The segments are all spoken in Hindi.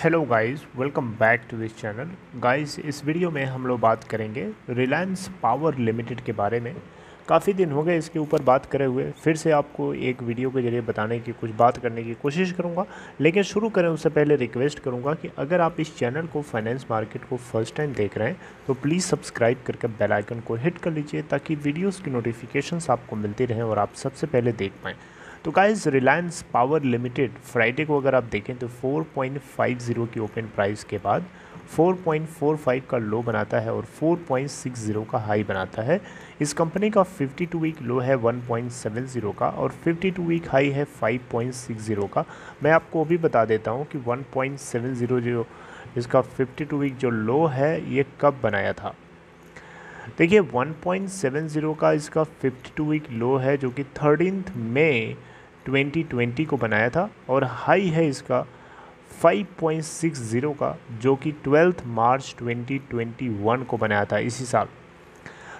Hello guys, welcome back to this channel. Guys, इस वीडियो में हम लोग बात करेंगे रिलायंस पावर लिमिटेड के बारे में। काफ़ी दिन हो गए इसके ऊपर बात करे हुए, फिर से आपको एक वीडियो के जरिए बताने की कुछ बात करने की कोशिश करूंगा। लेकिन शुरू करें उससे पहले रिक्वेस्ट करूंगा कि अगर आप इस चैनल को फाइनेंस मार्केट को फर्स्ट टाइम देख रहे हैं तो प्लीज़ सब्सक्राइब करके बेल आइकन को हिट कर लीजिए ताकि वीडियोज़ की नोटिफिकेशंस आपको मिलती रहें और आप सबसे पहले देख पाएँ। तो guys, Reliance power limited Friday को अगर आप देखें तो 4.50 की ओपन प्राइस के बाद 4.45 का लो बनाता है और 4.60 का हाई बनाता है। इस कंपनी का 52 वीक लो है 1.70 का और 52 वीक हाई है 5.60 का। मैं आपको अभी बता देता हूं कि 1.70 जो इसका 52 वीक जो लो है ये कब बनाया था। देखिए, 1.70 का इसका 52 वीक लो है जो कि 13 मई 2020 को बनाया था और हाई है इसका 5.60 का जो कि 12 मार्च 2021 को बनाया था इसी साल।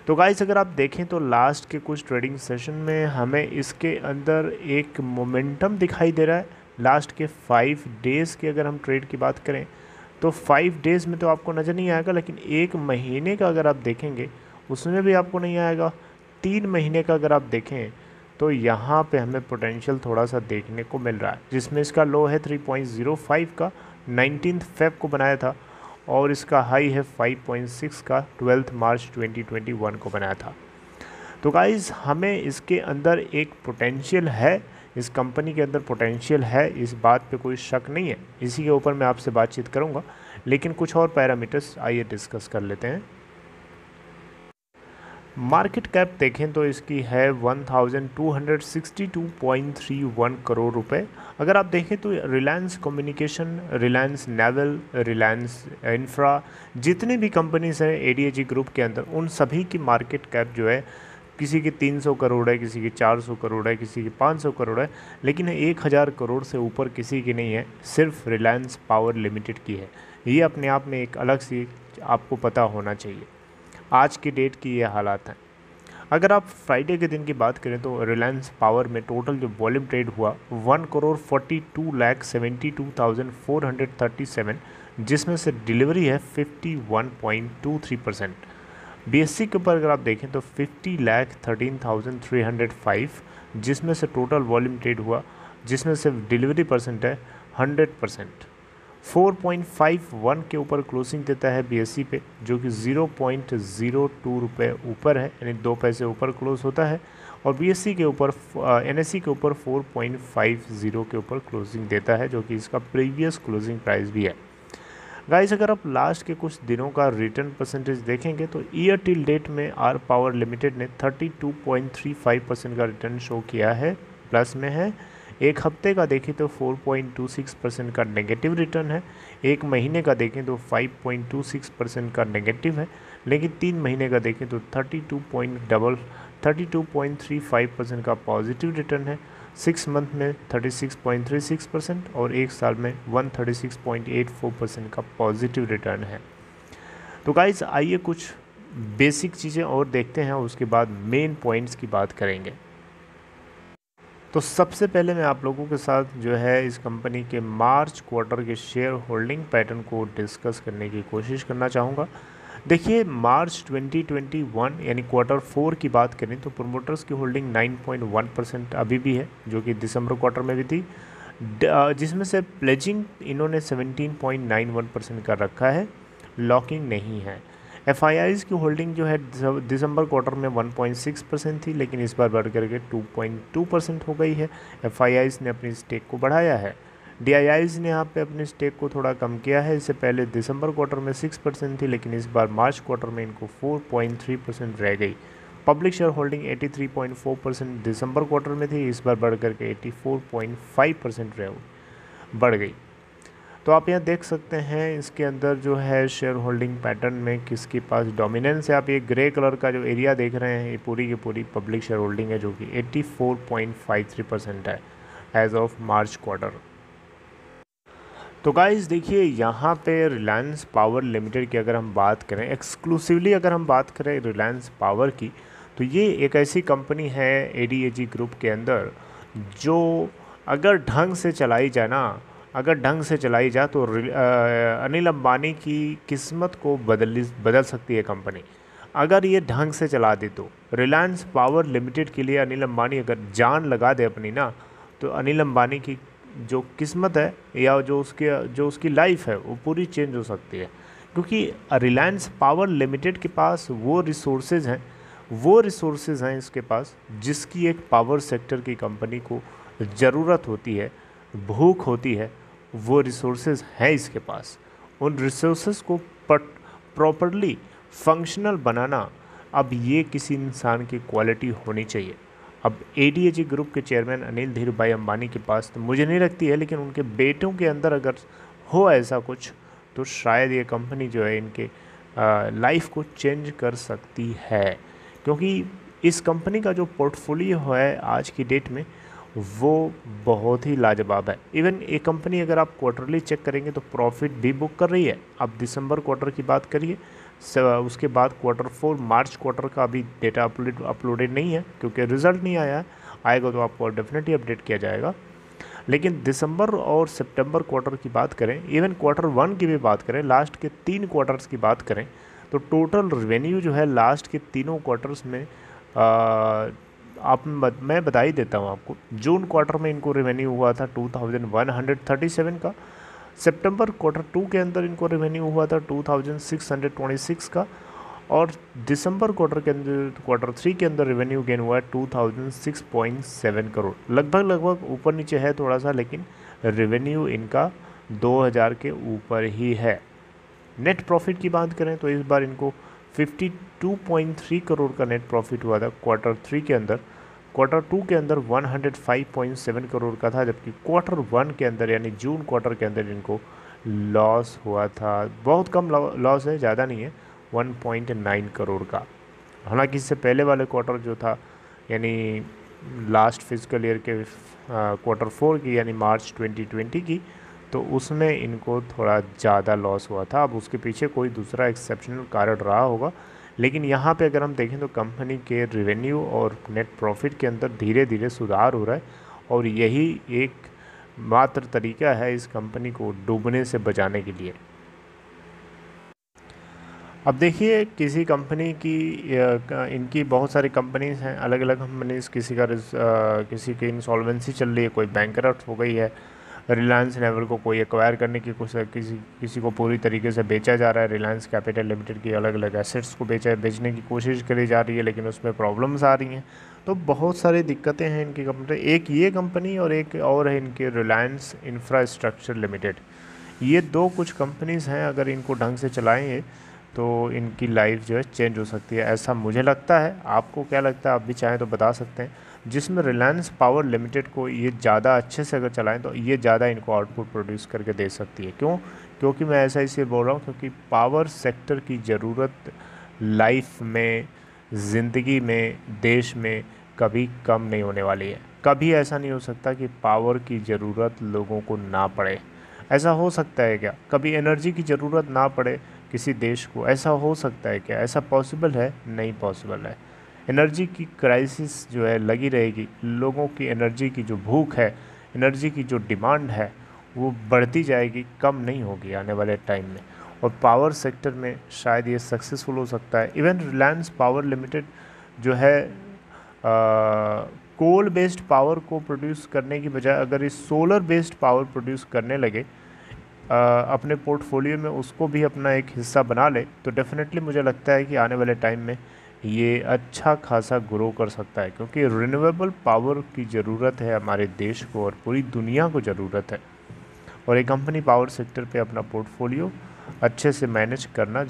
तो गाइस, अगर आप देखें तो लास्ट के कुछ ट्रेडिंग सेशन में हमें इसके अंदर एक मोमेंटम दिखाई दे रहा है। लास्ट के 5 डेज़ की अगर हम ट्रेड की बात करें तो 5 डेज़ में तो आपको नज़र नहीं आएगा, लेकिन एक महीने का अगर आप देखेंगे उसमें भी आपको नहीं आएगा। 3 महीने का अगर आप देखें तो यहाँ पे हमें पोटेंशियल थोड़ा सा देखने को मिल रहा है, जिसमें इसका लो है 3.05 का 19 फेब को बनाया था और इसका हाई है 5.6 का 12 मार्च 2021 को बनाया था। तो गाइज़, हमें इसके अंदर एक पोटेंशियल है, इस कंपनी के अंदर पोटेंशियल है, इस बात पे कोई शक नहीं है। इसी के ऊपर मैं आपसे बातचीत करूँगा, लेकिन कुछ और पैरामीटर्स आइए डिस्कस कर लेते हैं। मार्केट कैप देखें तो इसकी है 1262.31 करोड़ रुपए। अगर आप देखें तो Reliance communication, Reliance naval, Reliance infra, जितने भी कंपनीज हैं एडीएजी ग्रुप के अंदर, उन सभी की मार्केट कैप जो है किसी की 300 करोड़ है, किसी की 400 करोड़ है, किसी की 500 करोड़ है, लेकिन 1000 करोड़ से ऊपर किसी की नहीं है, सिर्फ रिलायंस पावर लिमिटेड की है। ये अपने आप में एक अलग सी आपको पता होना चाहिए। आज की डेट की ये हालात हैं। अगर आप फ्राइडे के दिन की बात करें तो रिलायंस पावर में टोटल जो वॉल्यूम ट्रेड हुआ 1,42,72,437, जिसमें से डिलीवरी है 51.23%। बीएससी के ऊपर अगर आप देखें तो 50,13,305, जिसमें से टोटल वॉल्यूम ट्रेड हुआ, जिसमें से डिलीवरी परसेंट है 100%। 4.51 के ऊपर क्लोजिंग देता है बीएससी पे, जो कि 0.02 रुपये ऊपर है, यानी 2 पैसे ऊपर क्लोज होता है। और बीएससी के ऊपर एनएससी के ऊपर 4.50 के ऊपर क्लोजिंग देता है, जो कि इसका प्रीवियस क्लोजिंग प्राइस भी है। गाइस, अगर आप लास्ट के कुछ दिनों का रिटर्न परसेंटेज देखेंगे तो ईयर टिल डेट में आर पावर लिमिटेड ने 32.35% का रिटर्न शो किया है, प्लस में है। एक हफ्ते का देखें तो 4.26% का नेगेटिव रिटर्न है। एक महीने का देखें तो 5.26% का नेगेटिव है, लेकिन 3 महीने का देखें तो 32.35% का पॉजिटिव रिटर्न है। 6 मंथ में 36.36% और एक साल में 136.84% का पॉजिटिव रिटर्न है। तो गाइस, आइए कुछ बेसिक चीज़ें और देखते हैं, उसके बाद मेन पॉइंट्स की बात करेंगे। तो सबसे पहले मैं आप लोगों के साथ जो है इस कंपनी के मार्च क्वार्टर के शेयर होल्डिंग पैटर्न को डिस्कस करने की कोशिश करना चाहूँगा। देखिए, मार्च 2021 यानी क्वार्टर 4 की बात करें तो प्रोमोटर्स की होल्डिंग 9.1% अभी भी है, जो कि दिसंबर क्वार्टर में भी थी, जिसमें से प्लेजिंग इन्होंने 17.91% का रखा है, लॉकिंग नहीं है। एफआईआईज़ की होल्डिंग जो है दिसंबर क्वार्टर में 1.6% थी, लेकिन इस बार बढ़ करके 2.2% हो गई है। एफआईआईज़ ने अपनी स्टेक को बढ़ाया है। डीआईआईज़ ने यहाँ पे अपने स्टेक को थोड़ा कम किया है। इससे पहले दिसंबर क्वार्टर में 6% थी, लेकिन इस बार मार्च क्वार्टर में इनको 4.3% रह गई। पब्लिक शेयर होल्डिंग 83.4% दिसंबर क्वार्टर में थी, इस बार बढ़ करके 84.5% बढ़ गई। तो आप यहाँ देख सकते हैं इसके अंदर जो है शेयर होल्डिंग पैटर्न में किसके पास डोमिनेंस है। आप ये ग्रे कलर का जो एरिया देख रहे हैं, ये पूरी की पूरी पब्लिक शेयर होल्डिंग है, जो कि 84.53% है एज ऑफ मार्च क्वार्टर। तो गाइस, देखिए यहाँ पे रिलायंस पावर लिमिटेड की अगर हम बात करें, एक्सक्लूसिवली अगर हम बात करें रिलायंस पावर की, तो ये एक ऐसी कंपनी है एडीएजी ग्रुप के अंदर जो अगर ढंग से चलाई जाए ना अगर ढंग से चलाई जाए तो अनिल अंबानी की किस्मत को बदल सकती है कंपनी। अगर ये ढंग से चला दे तो रिलायंस पावर लिमिटेड के लिए अनिल अंबानी अगर जान लगा दे अपनी ना, तो अनिल अंबानी की जो किस्मत है या जो उसकी लाइफ है वो पूरी चेंज हो सकती है। क्योंकि रिलायंस पावर लिमिटेड के पास वो रिसोर्सेज हैं इसके पास जिसकी एक पावर सेक्टर की कंपनी को ज़रूरत होती है, भूख होती है। वो रिसोर्सेज हैं इसके पास। उन रिसोर्सेज को प्रॉपरली फंक्शनल बनाना, अब ये किसी इंसान की क्वालिटी होनी चाहिए। अब एडीएजी ग्रुप के चेयरमैन अनिल धीरूभाई अंबानी के पास तो मुझे नहीं लगती है, लेकिन उनके बेटों के अंदर अगर हो ऐसा कुछ तो शायद ये कंपनी जो है इनके लाइफ को चेंज कर सकती है। क्योंकि इस कंपनी का जो पोर्टफोलियो है आज की डेट में वो बहुत ही लाजवाब है। इवन ये कंपनी अगर आप क्वार्टरली चेक करेंगे तो प्रॉफिट भी बुक कर रही है। अब दिसंबर क्वार्टर की बात करिए, उसके बाद Q4 मार्च क्वार्टर का अभी डेटा अपलोडेड नहीं है क्योंकि रिज़ल्ट नहीं आया है। आएगा तो आपको डेफिनेटली अपडेट किया जाएगा। लेकिन दिसंबर और सितंबर क्वार्टर की बात करें, इवन Q1 की भी बात करें, लास्ट के 3 क्वार्टर्स की बात करें, तो टोटल रेवेन्यू जो है लास्ट के तीनों क्वार्टर्स में मैं बता ही देता हूँ आपको। जून क्वार्टर में इनको रेवेन्यू हुआ था 2137 का। सितंबर Q2 के अंदर इनको रेवेन्यू हुआ था 2626 का। और दिसंबर क्वार्टर के अंदर Q3 के अंदर रेवेन्यू गेन हुआ है 2006.7 करोड़। लगभग ऊपर नीचे है थोड़ा सा, लेकिन रेवेन्यू इनका 2000 के ऊपर ही है। नेट प्रॉफिट की बात करें तो इस बार इनको 52.3 करोड़ का नेट प्रॉफिट हुआ था Q3 के अंदर। Q2 के अंदर 105.7 करोड़ का था, जबकि Q1 के अंदर यानी जून क्वार्टर के अंदर इनको लॉस हुआ था। बहुत कम लॉस है, ज़्यादा नहीं है, 1.9 करोड़ का। हालांकि इससे पहले वाले क्वार्टर जो था यानी लास्ट फिजिकल ईयर के Q4 की यानी मार्च 2020 की, तो उसमें इनको थोड़ा ज़्यादा लॉस हुआ था। अब उसके पीछे कोई दूसरा एक्सेप्शनल कारण रहा होगा, लेकिन यहाँ पे अगर हम देखें तो कंपनी के रेवेन्यू और नेट प्रॉफिट के अंदर धीरे धीरे सुधार हो रहा है। और यही एक मात्र तरीका है इस कंपनी को डूबने से बचाने के लिए। अब देखिए किसी कंपनी की इनकी बहुत सारी कंपनीज हैं, अलग अलग कंपनीज, किसी की इंसॉल्वेंसी चल रही है, कोई बैंकरप्ट हो गई है। रिलायंस नेवल को कोई एक्वायर करने की कोशिश, किसी को पूरी तरीके से बेचा जा रहा है। रिलायंस कैपिटल लिमिटेड की अलग अलग एसेट्स को बेचने की कोशिश करी जा रही है, लेकिन उसमें प्रॉब्लम्स आ रही हैं। तो बहुत सारी दिक्कतें हैं इनकी कंपनी। एक ये कंपनी और एक और है इनकी रिलायंस इंफ्रास्ट्रक्चर लिमिटेड। ये दो कुछ कंपनीज़ हैं, अगर इनको ढंग से चलाएंगे तो इनकी लाइफ जो है चेंज हो सकती है, ऐसा मुझे लगता है। आपको क्या लगता है, आप भी चाहें तो बता सकते हैं। जिसमें रिलायंस पावर लिमिटेड को ये ज़्यादा अच्छे से अगर चलाएं तो ये ज़्यादा इनको आउटपुट प्रोड्यूस करके दे सकती है। क्योंकि मैं ऐसा इसलिए बोल रहा हूँ क्योंकि पावर सेक्टर की ज़रूरत लाइफ में, ज़िंदगी में, देश में कभी कम नहीं होने वाली है। कभी ऐसा नहीं हो सकता कि पावर की ज़रूरत लोगों को ना पड़े। ऐसा हो सकता है क्या? कभी एनर्जी की ज़रूरत ना पड़े किसी देश को, ऐसा हो सकता है क्या? ऐसा पॉसिबल है? नहीं पॉसिबल है। एनर्जी की क्राइसिस जो है लगी रहेगी। लोगों की एनर्जी की जो भूख है, एनर्जी की जो डिमांड है वो बढ़ती जाएगी, कम नहीं होगी आने वाले टाइम में। और पावर सेक्टर में शायद ये सक्सेसफुल हो सकता है। इवन रिलायंस पावर लिमिटेड जो है कोल बेस्ड पावर को प्रोड्यूस करने की बजाय अगर इस सोलर बेस्ड पावर प्रोड्यूस करने लगे अपने पोर्टफोलियो में, उसको भी अपना एक हिस्सा बना ले, तो डेफिनेटली मुझे लगता है कि आने वाले टाइम में ये अच्छा खासा ग्रो कर सकता है। क्योंकि रिन्यूएबल पावर की ज़रूरत है हमारे देश को और पूरी दुनिया को ज़रूरत है। और एक कंपनी पावर सेक्टर पे अपना पोर्टफोलियो अच्छे से मैनेज करना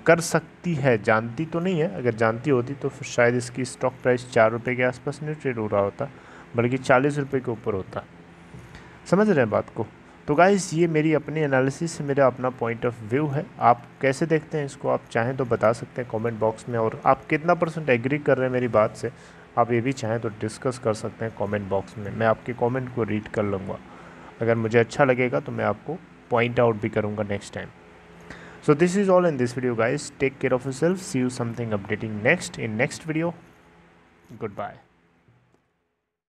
कर सकती है। जानती तो नहीं है, अगर जानती होती तो फिर शायद इसकी स्टॉक प्राइस 4 रुपये के आसपास नहीं ट्रेड हो रहा होता, बल्कि 40 रुपये के ऊपर होता। समझ रहे हैं बात को? तो गाइस ये मेरी अपनी एनालिसिस से मेरा अपना पॉइंट ऑफ व्यू है। आप कैसे देखते हैं इसको, आप चाहें तो बता सकते हैं कमेंट बॉक्स में। और आप कितना % एग्री कर रहे हैं मेरी बात से, आप ये भी चाहें तो डिस्कस कर सकते हैं कमेंट बॉक्स में। मैं आपके कमेंट को रीड कर लूँगा। अगर मुझे अच्छा लगेगा तो मैं आपको पॉइंट आउट भी करूँगा next time. So this is all in this video guys. Take care of yourself. See you something updating next in next video. Good bye.